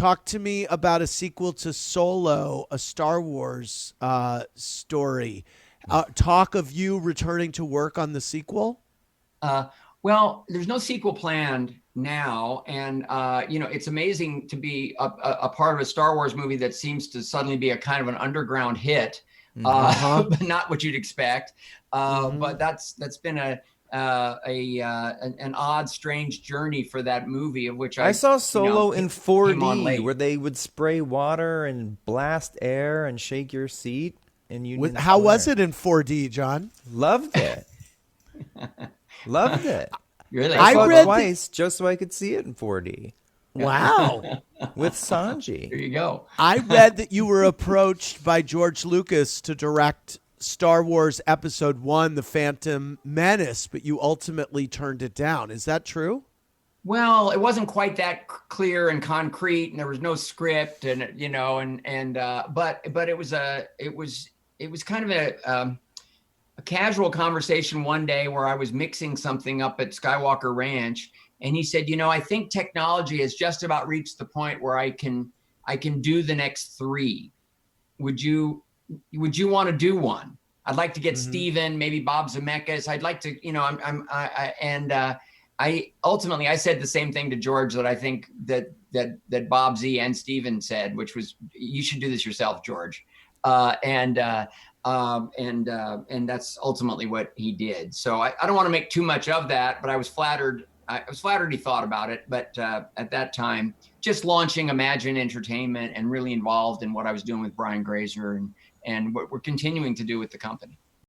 talk to me about a sequel to Solo, a Star Wars story. Talk of you returning to work on the sequel? Well, there's no sequel planned now, and it's amazing to be a part of a Star Wars movie that seems to suddenly be a kind of an underground hit, but not what you'd expect. But that's been an odd, strange journey for that movie, of which I saw you know, Solo in came on 4D late. where they would spray water and blast air and shake your seat in Union How was Square. it in 4D, John? Loved it. Loved it. Really? I I saw it read twice just so I could see it in 4D Wow. with There Sanji. you go. I read that you were approached by George Lucas to direct Star Wars Episode 1, The Phantom Menace, but you ultimately turned it down. Is that true? Well, it wasn't quite that clear and concrete, and there was no script, and but it was kind of a casual conversation one day where I was mixing something up at Skywalker Ranch, and he said, I think technology has just about reached the point where I can do the next three. Would you want to do one? I'd like to get Steven, maybe Bob Zemeckis. I'd like to, I ultimately I said the same thing to George that I think that Bob Z and Steven said, which was, you should do this yourself, George. And that's ultimately what he did. So I don't want to make too much of that, but I was flattered. I was flattered he thought about it. But at that time, just launching Imagine Entertainment and really involved in what I was doing with Brian Grazer and what we're continuing to do with the company.